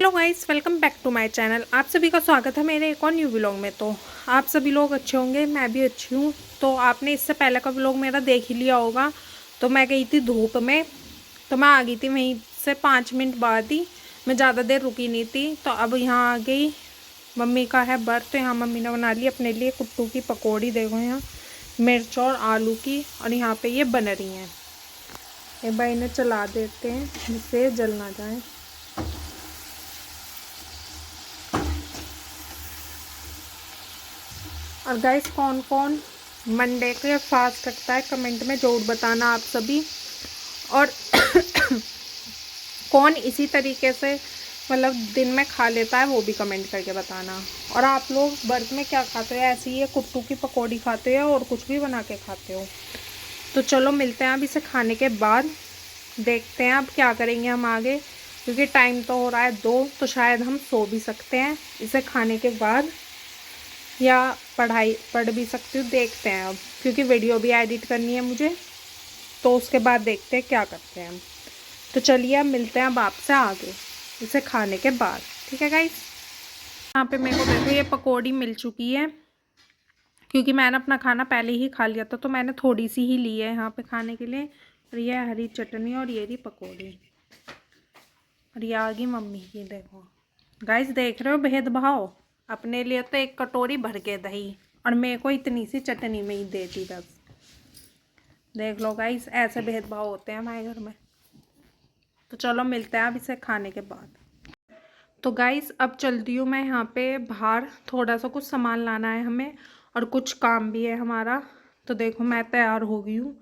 Hello guys, welcome back to my channel. आप सभी का स्वागत है मेरे एक और न्यू व्लॉग में। तो आप सभी लोग अच्छे होंगे, मैं भी अच्छी हूँ। तो आपने इससे पहले का व्लॉग मेरा देख ही लिया होगा। तो मैं गई थी धूप में, तो मैं आ गई थी वहीं से 5 मिनट बाद ही। मैं ज़्यादा देर रुकी नहीं थी। तो अब यहाँ आ गई, मम्मी का है बर्थ। तो यहाँ मम्मी ने बना ली अपने लिए कुट्टू की पकौड़ी। देखो यहाँ मिर्च और आलू की, और यहाँ पर ये बन रही हैं। एक बार इन्हें चला देते हैं जिससे जल ना जाए। और गाइस, कौन कौन मंडे के फास्ट रखता है कमेंट में ज़रूर बताना आप सभी। और कौन इसी तरीके से मतलब दिन में खा लेता है वो भी कमेंट करके बताना। और आप लोग व्रत में क्या खाते हो? ऐसे ही ये कुट्टू की पकौड़ी खाते हो और कुछ भी बना के खाते हो? तो चलो मिलते हैं अब इसे खाने के बाद। देखते हैं अब क्या करेंगे हम आगे, क्योंकि टाइम तो हो रहा है 2, तो शायद हम सो भी सकते हैं इसे खाने के बाद, या पढ़ भी सकती हूँ। देखते हैं अब, क्योंकि वीडियो भी एडिट करनी है मुझे। तो उसके बाद देखते हैं क्या करते हैं हम। तो चलिए अब मिलते हैं अब आपसे आगे इसे खाने के बाद। ठीक है गाइस, यहाँ पे मेरे को देखो ये पकौड़ी मिल चुकी है, क्योंकि मैंने अपना खाना पहले ही खा लिया था। तो मैंने थोड़ी सी ही ली है यहाँ पे खाने के लिए। और ये हरी चटनी और ये रही पकौड़ी, और ये आ गई मम्मी की। देखो गाइस, देख रहे हो भेदभाव? अपने लिए तो एक कटोरी भर के दही, और मेरे को इतनी सी चटनी में ही दे दी बस। देख लो गाइस, ऐसे भेदभाव होते हैं हमारे घर में। तो चलो मिलते हैं अब इसे खाने के बाद। तो गाइस अब चलती हूँ मैं यहाँ पे बाहर, थोड़ा सा कुछ सामान लाना है हमें, और कुछ काम भी है हमारा। तो देखो मैं तैयार हो गई हूँ,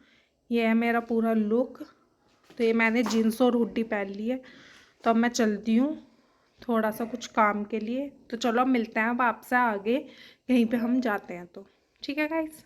ये है मेरा पूरा लुक। तो ये मैंने जीन्स और हुडी पहन ली है। तो अब मैं चलती हूँ थोड़ा सा कुछ काम के लिए। तो चलो अब मिलते हैं अब आपसे आगे, कहीं पे हम जाते हैं तो। ठीक है गाइस।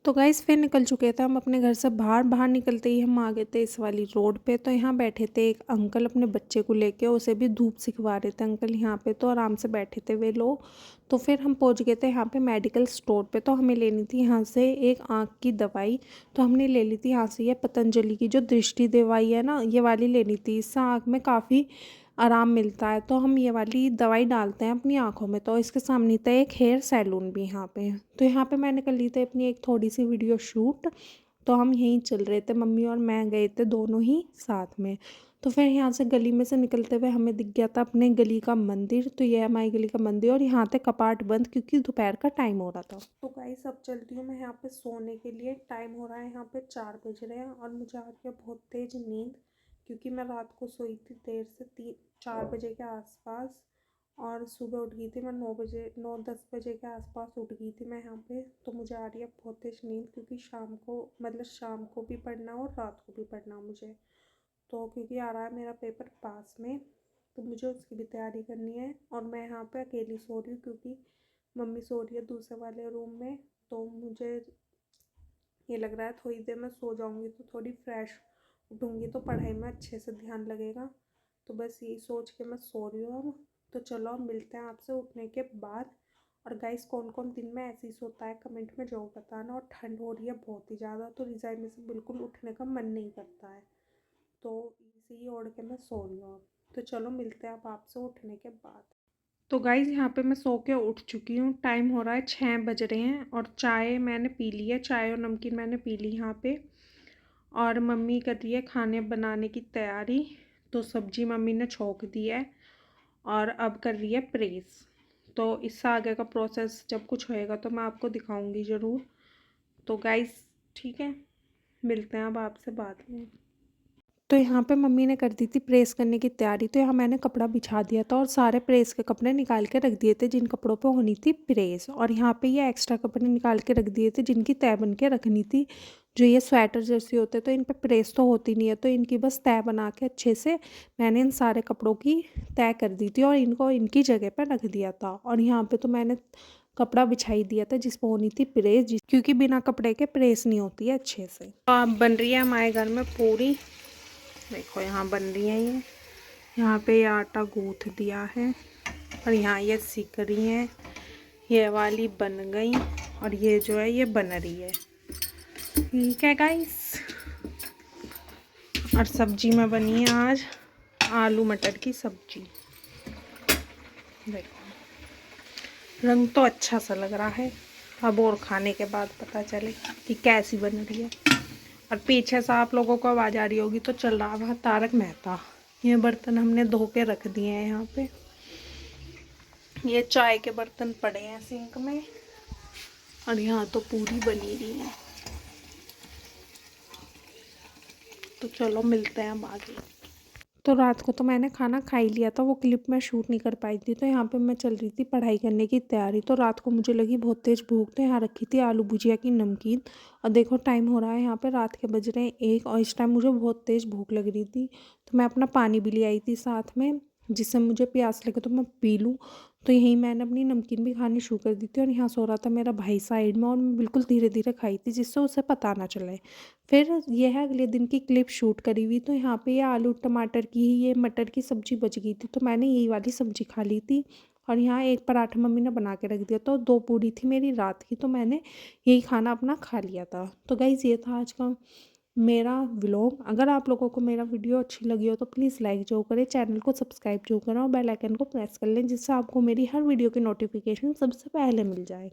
तो गाइस फिर निकल चुके थे हम अपने घर से बाहर। बाहर निकलते ही हम आ गए थे इस वाली रोड पे। तो यहाँ बैठे थे एक अंकल अपने बच्चे को लेके, उसे भी धूप सिखवा रहे थे अंकल यहाँ पे। तो आराम से बैठे थे वे लोग। तो फिर हम पहुँच गए थे यहाँ पे मेडिकल स्टोर पे। तो हमें लेनी थी यहाँ से एक आँख की दवाई। तो हमने ले ली थी यहाँ से ये पतंजलि की जो दृष्टि दवाई है ना, ये वाली लेनी थी। इससे आँख में काफ़ी आराम मिलता है। तो हम ये वाली दवाई डालते हैं अपनी आँखों में। तो इसके सामने था एक हेयर सैलून भी यहाँ पे। तो यहाँ पे मैंने कर ली थी अपनी एक थोड़ी सी वीडियो शूट। तो हम यहीं चल रहे थे, मम्मी और मैं गए थे दोनों ही साथ में। तो फिर यहाँ से गली में से निकलते हुए हमें दिख गया था अपने गली का मंदिर। तो ये है हमारी गली का मंदिर, और यहाँ थे कपाट बंद क्योंकि दोपहर का टाइम हो रहा था। तो गाइस अब चलती हूँ मैं यहाँ पे सोने के लिए। टाइम हो रहा है यहाँ पे 4 बज रहे हैं, और मुझे आ रही है बहुत तेज नींद, क्योंकि मैं रात को सोई थी देर से 4 बजे के आसपास। और सुबह उठ गई थी मैं 9-10 बजे के आसपास उठ गई थी मैं यहाँ पे। तो मुझे आ रही है बहुत तेज नींद, क्योंकि शाम को मतलब शाम को भी पढ़ना और रात को भी पढ़ना मुझे। तो क्योंकि आ रहा है मेरा पेपर पास में, तो मुझे उसकी भी तैयारी करनी है। और मैं यहाँ पे अकेली सो रही हूँ, क्योंकि मम्मी सो रही है दूसरे वाले रूम में। तो मुझे ये लग रहा है थोड़ी देर में सो जाऊँगी तो थोड़ी फ्रेश उठूँगी, तो पढ़ाई में अच्छे से ध्यान लगेगा। तो बस यही सोच के मैं सो रही हूँ अब। तो चलो अब मिलते हैं आपसे उठने के बाद। और गाइस, कौन कौन दिन में ऐसे ही सोता है कमेंट में जरूर बताना। और ठंड हो रही है बहुत ही ज़्यादा, तो रज़ाई में से बिल्कुल उठने का मन नहीं करता है। तो इसे ही ओढ़ के मैं सो रही हूँ अब। तो चलो मिलते हैं अब आपसे उठने के बाद। तो गाइज़ यहाँ पे मैं सो के उठ चुकी हूँ। टाइम हो रहा है 6 बज रहे हैं, और चाय मैंने पी ली है। चाय और नमकीन मैंने पी ली यहाँ पे। और मम्मी कर रही है खाने बनाने की तैयारी। तो सब्जी मम्मी ने छोंक दी है, और अब कर रही है प्रेस। तो इससे आगे का प्रोसेस जब कुछ होएगा तो मैं आपको दिखाऊंगी ज़रूर। तो गाइस ठीक है, मिलते हैं अब आपसे बाद में। तो यहाँ पे मम्मी ने कर दी थी प्रेस करने की तैयारी। तो यहाँ मैंने कपड़ा बिछा दिया था, और सारे प्रेस के कपड़े निकाल के रख दिए थे जिन कपड़ों पे होनी थी प्रेस। और यहाँ पे ये एक्स्ट्रा कपड़े निकाल के रख दिए थे जिनकी तय बन के रखनी थी। जो ये स्वेटर जैसे होते तो इन पे प्रेस तो होती नहीं है, तो इनकी बस तय बना के अच्छे से मैंने इन सारे कपड़ों की तय कर दी थी, और इनको इनकी जगह पर रख दिया था। और यहाँ पर तो मैंने कपड़ा बिछाई दिया था जिस पर होनी थी प्रेस, क्योंकि बिना कपड़े के प्रेस नहीं होती है अच्छे से। तो अब बन रही है हमारे घर में पूरी। देखो यहाँ बन रही है ये। यहाँ पे ये आटा गूँथ दिया है, और यहाँ ये सीख रही हैं। ये वाली बन गई, और ये जो है ये बन रही है। ठीक है गाइस। और सब्जी में बनी है आज आलू मटर की सब्जी। देखो रंग तो अच्छा सा लग रहा है। अब और खाने के बाद पता चले कि कैसी बन रही है। और पीछे से आप लोगों को आवाज़ आ रही होगी तो चल रहा है तारक मेहता। ये बर्तन हमने धो के रख दिए हैं यहाँ पे। ये चाय के बर्तन पड़े हैं सिंक में और यहाँ तो पूरी बनी रही है। तो चलो मिलते हैं अब आगे। तो रात को तो मैंने खाना खा ही लिया था, वो क्लिप मैं शूट नहीं कर पाई थी। तो यहाँ पे मैं चल रही थी पढ़ाई करने की तैयारी। तो रात को मुझे लगी बहुत तेज़ भूख, तो यहाँ रखी थी आलू भुजिया की नमकीन। और देखो टाइम हो रहा है यहाँ पे रात के बज रहे हैं 1 और इस टाइम मुझे बहुत तेज़ भूख लग रही थी। तो मैं अपना पानी भी ले आई थी साथ में, जिससे मुझे प्यास लगे तो मैं पी लूँ। तो यहीं मैंने अपनी नमकीन भी खानी शुरू कर दी थी। और यहाँ सो रहा था मेरा भाई साइड में, और मैं बिल्कुल धीरे धीरे खाई थी जिससे उसे पता ना चले। फिर यह है अगले दिन की क्लिप शूट करी हुई। तो यहाँ पे ये आलू टमाटर की ही ये मटर की सब्ज़ी बच गई थी, तो मैंने यही वाली सब्ज़ी खा ली थी। और यहाँ एक पराठा मम्मी ने बना के रख दिया, तो 2 पूड़ी थी मेरी रात की, तो मैंने यही खाना अपना खा लिया था। तो गाइज़ ये था आज का मेरा व्लॉग। अगर आप लोगों को मेरा वीडियो अच्छी लगी हो तो प्लीज़ लाइक जो करें, चैनल को सब्सक्राइब जो करें और बेल आइकन को प्रेस कर लें, जिससे आपको मेरी हर वीडियो की नोटिफिकेशन सबसे पहले मिल जाए।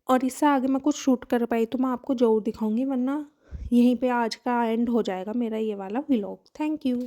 और इससे आगे मैं कुछ शूट कर पाई तो मैं आपको ज़रूर दिखाऊंगी, वरना यहीं पे आज का एंड हो जाएगा मेरा ये वाला व्लॉग। Thank you.